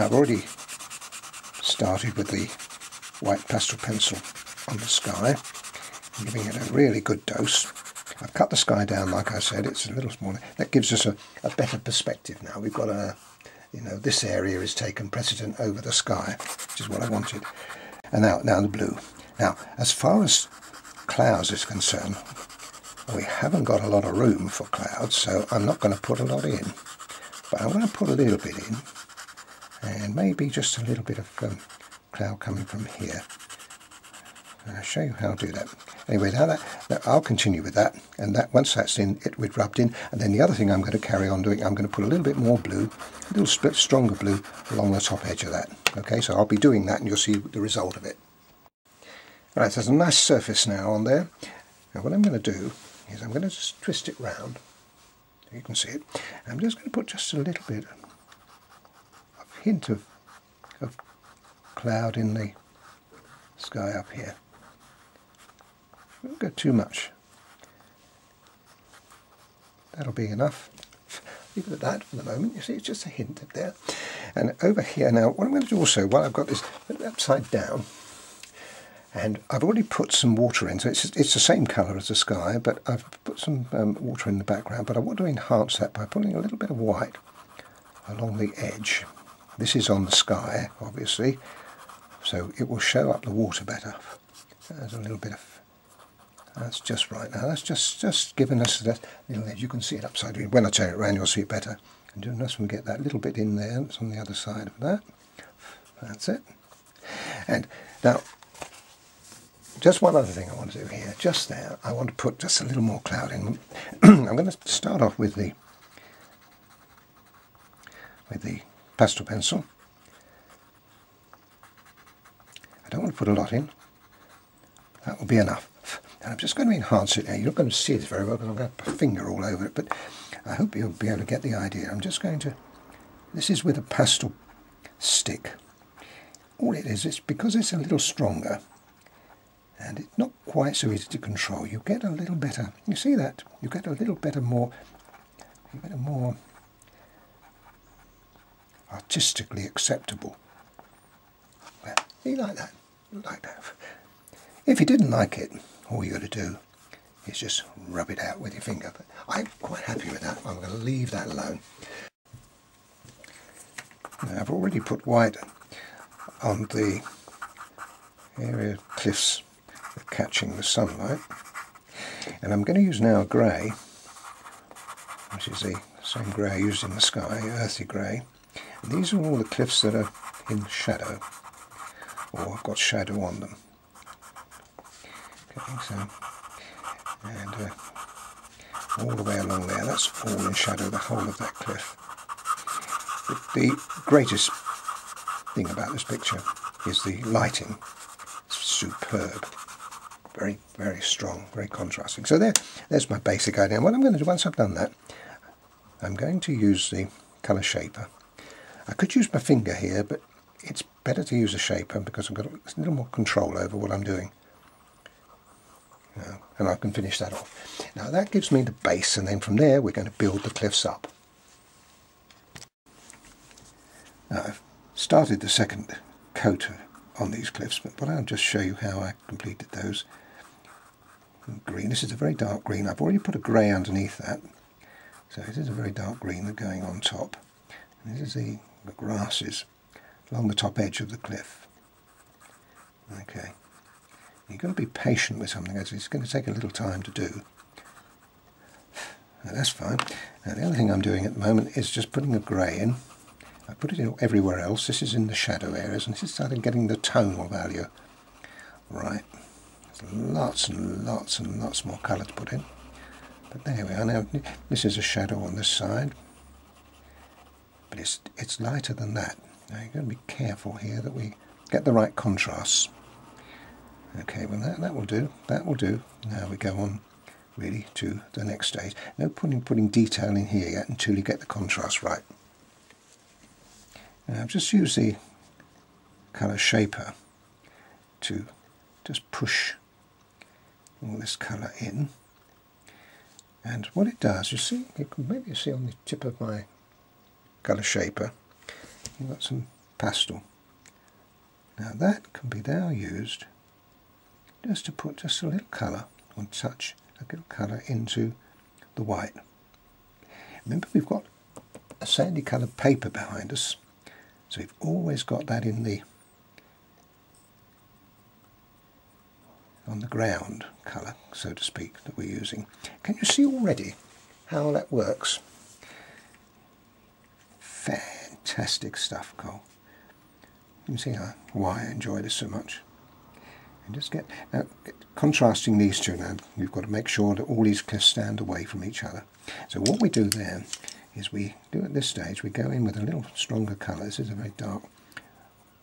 I've already started with the white pastel pencil on the sky, giving it a really good dose. I've cut the sky down, like I said, it's a little smaller. That gives us a better perspective now. We've got this area is taken precedent over the sky, which is what I wanted. And now the blue. Now, as far as clouds is concerned, we haven't got a lot of room for clouds, so I'm not going to put a lot in. But I'm going to put a little bit in, and maybe just a little bit of cloud coming from here. I'll show you how to do that. Anyway, now I'll continue with that, and that once that's in, we've rubbed in. And then the other thing I'm going to carry on doing, I'm going to put a little bit more blue, a little bit stronger blue along the top edge of that. Okay, so I'll be doing that, and you'll see the result of it. All right, so there's a nice surface now on there. Now what I'm going to do is I'm going to just twist it round. You can see it. I'm just going to put just a little bit of hint of cloud in the sky up here. Don't go too much. That'll be enough. Leave it at that for the moment. You see, it's just a hint up there. And over here now, what I'm going to do also, while I've got this upside down, and I've already put some water in, so it's the same colour as the sky, but I've put some water in the background, but I want to enhance that by putting a little bit of white along the edge. This is on the sky, obviously, so it will show up the water better. There's a little bit of, that's just right now, that's just giving us that little edge. You can see it upside down. When I turn it around, you'll see it better. And just we get that little bit in there, that's on the other side of that. That's it. And now, just one other thing I want to do here, just there, I want to put just a little more cloud in. I'm going to start off with the pastel pencil. I don't want to put a lot in. That will be enough. And I'm just going to enhance it now. You're not going to see it very well because I'm going to put a finger all over it, but I hope you'll be able to get the idea. I'm just going to, this is with a pastel stick. All it is because it's a little stronger, and it's not quite so easy to control. You get a little better, you see that? You get a little better more, artistically acceptable. Well, you like that? You like that? If you didn't like it, all you got to do is just rub it out with your finger. But I'm quite happy with that. I'm going to leave that alone. Now, I've already put white on the area of cliffs catching the sunlight, and I'm going to use now a grey, which is the same grey I used in the sky, earthy grey. And these are all the cliffs that are in shadow, or have got shadow on them. Okay, so, and all the way along there, that's all in shadow, the whole of that cliff. But the greatest thing about this picture is the lighting. It's superb. Very, very strong, very contrasting. So there's my basic idea. And what I'm going to do, once I've done that, I'm going to use the colour shaper. I could use my finger here, but it's better to use a shaper because I've got a little more control over what I'm doing. And I can finish that off. Now that gives me the base, and then from there we're going to build the cliffs up. Now I've started the second coat on these cliffs, but I'll just show you how I completed those. Green, this is a very dark green. I've already put a grey underneath that, so it is a very dark green that's going on top. And this is the grasses along the top edge of the cliff. Okay, you've got to be patient with something, as it's going to take a little time to do. Now, that's fine. Now the other thing I'm doing at the moment is just putting a grey in. I put it in everywhere else. This is in the shadow areas, and this is starting getting the tonal value. Right. There's lots and lots and lots more colour to put in. But there we are. Now this is a shadow on this side, but it's lighter than that. Now you've got to be careful here that we get the right contrasts. Okay, well that will do. That will do. Now we go on really to the next stage. No putting detail in here yet until you get the contrast right. Now I've just used the colour shaper to just push all this colour in, and what it does, you see, you can maybe see on the tip of my colour shaper, you've got some Pastel. Now that can be now used just to put just a little colour, or touch a little colour into the white. Remember, we've got a sandy coloured paper behind us, so we've always got that in the on the ground colour, so to speak, that we're using. Can you see already how that works? Fantastic stuff, Cole. You can see why I enjoy this so much. And just get now, contrasting these two now, you've got to make sure that all these cliffs stand away from each other. So what we do there is we do at this stage, we go in with a little stronger colour. This is a very dark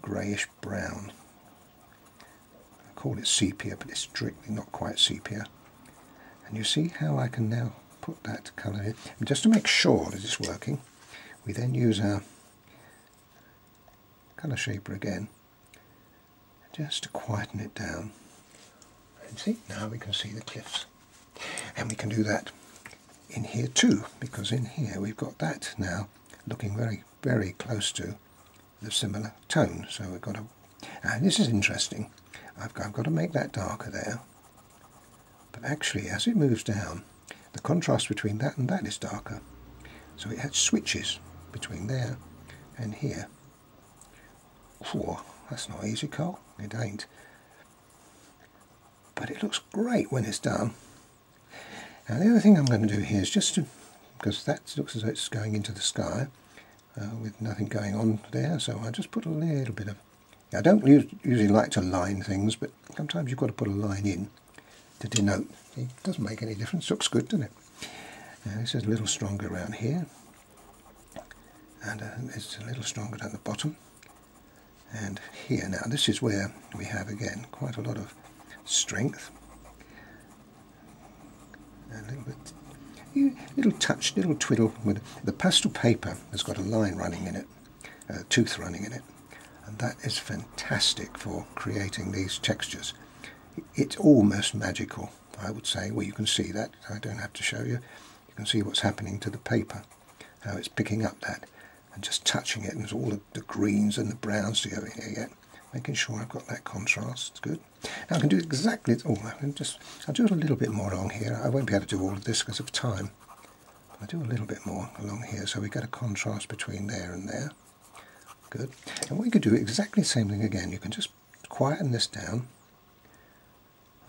greyish brown. I call it sepia, but it's strictly not quite sepia. And you see how I can now put that colour in. And just to make sure that it's working, we then use our colour shaper again, just to quieten it down. And see, now we can see the cliffs. And we can do that in here too, because in here we've got that now looking very, very close to the similar tone. So we've got to, and this is interesting, I've got to make that darker there, but actually as it moves down, the contrast between that and that is darker. So it had switches between there and here. Whoa, that's not easy, Cole. It ain't. But it looks great when it's done. Now the other thing I'm going to do here is just to, because that looks as though it's going into the sky with nothing going on there, so I just put a little bit of, I don't usually like to line things, but sometimes you've got to put a line in to denote. It doesn't make any difference. Looks good, doesn't it? Now this is a little stronger around here, and it's a little stronger down the bottom. And here, now this is where we have again quite a lot of strength. A little bit, little touch, little twiddle with the pastel paper has got a line running in it, a tooth running in it, and that is fantastic for creating these textures. It's almost magical, I would say. Well, you can see that. I don't have to show you. You can see what's happening to the paper, how it's picking up that. And just touching it, and there's all the greens and the browns to go in here yet. Making sure I've got that contrast. It's good. Now I can do exactly, I'll do a little bit more along here. I won't be able to do all of this because of time. I'll do a little bit more along here so we get a contrast between there and there. Good. And what you could do exactly the same thing again. You can just quieten this down.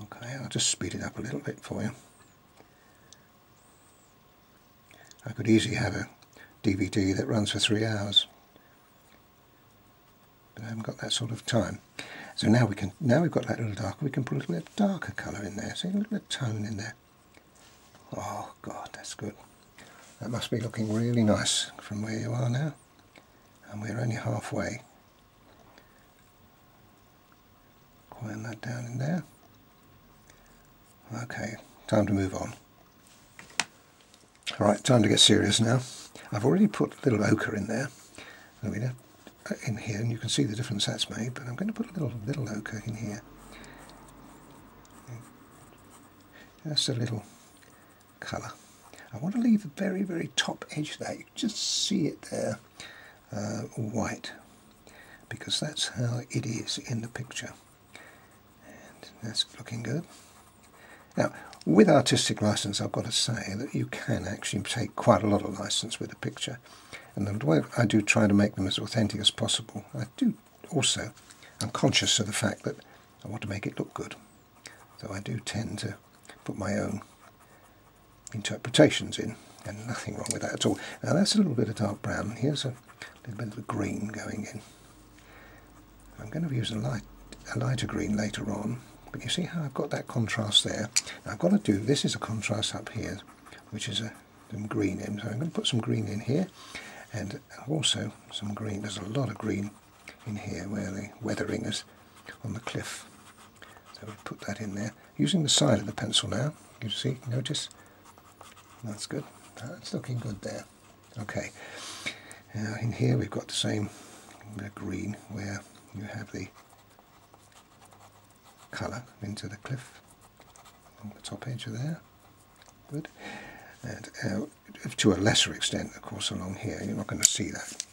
Okay, I'll just speed it up a little bit for you. I could easily have a DVD that runs for 3 hours, but I haven't got that sort of time. So now we've got that little darker, we can put a little bit darker colour in there, see, a little bit of tone in there. Oh God, that's good. That must be looking really nice from where you are now, and we're only halfway. Quieten that down in there. Okay, time to move on. Alright, time to get serious now. I've already put a little ochre in there, in here, and you can see the difference that's made, but I'm going to put a little ochre in here. Just a little colour. I want to leave the very, very top edge there. You can just see it there, white, because that's how it is in the picture. And that's looking good. Now, with artistic license, I've got to say that you can actually take quite a lot of license with a picture. And the way I do try to make them as authentic as possible, I do also, I'm conscious of the fact that I want to make it look good. So I do tend to put my own interpretations in, and nothing wrong with that at all. Now that's a little bit of dark brown. Here's a little bit of the green going in. I'm going to use a lighter green later on. But you see how I've got that contrast there. Now I've got to do, this is a contrast up here, which is some green in. So I'm going to put some green in here, and also some green. There's a lot of green in here where the weathering is on the cliff. So we put that in there. Using the side of the pencil now, you see, notice? That's good. That's looking good there. Okay. Now in here we've got the same green where you have the colour into the cliff on the top edge of there. Good. And to a lesser extent, of course, along here, you're not going to see that.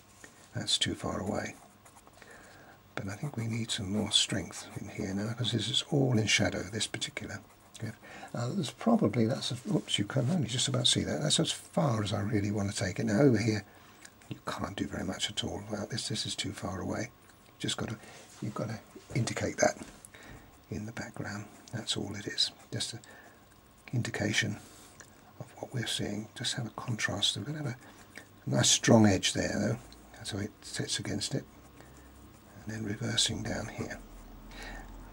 That's too far away. but I think we need some more strength in here now, because this is all in shadow, this particular cliff. There's probably, oops, you can only just about see that. That's as far as I really want to take it. Now over here, you can't do very much at all about this. This is too far away. You've got to indicate that in the background. That's all it is. Just an indication of what we're seeing. Just have a contrast. We're going to have a nice strong edge there, though, so it sits against it, and then reversing down here.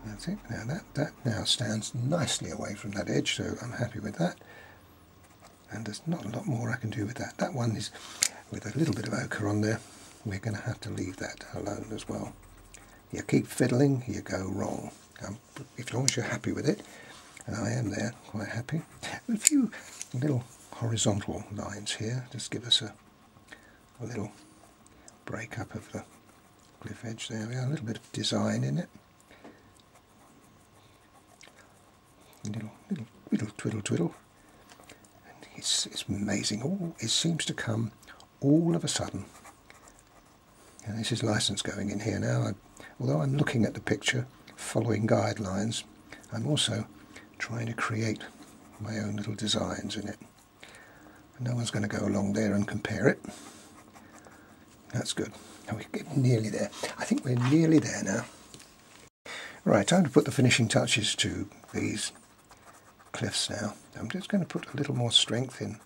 That's it. Now that now stands nicely away from that edge, so I'm happy with that. And there's not a lot more I can do with that. That one is with a little bit of ochre on there. We're going to have to leave that alone as well. You keep fiddling, you go wrong. As long as you're happy with it, and I am there, quite happy. A few little horizontal lines here, just give us a little break up of the cliff edge there. We have a little bit of design in it. Little twiddle twiddle. And it's amazing. It seems to come all of a sudden. And this is license going in here now. Although I'm looking at the picture, following guidelines, I'm also trying to create my own little designs in it. No one's going to go along there and compare it. That's good. Now we're getting nearly there. I think we're nearly there now. Right, time to put the finishing touches to these cliffs now. I'm just going to put a little more strength in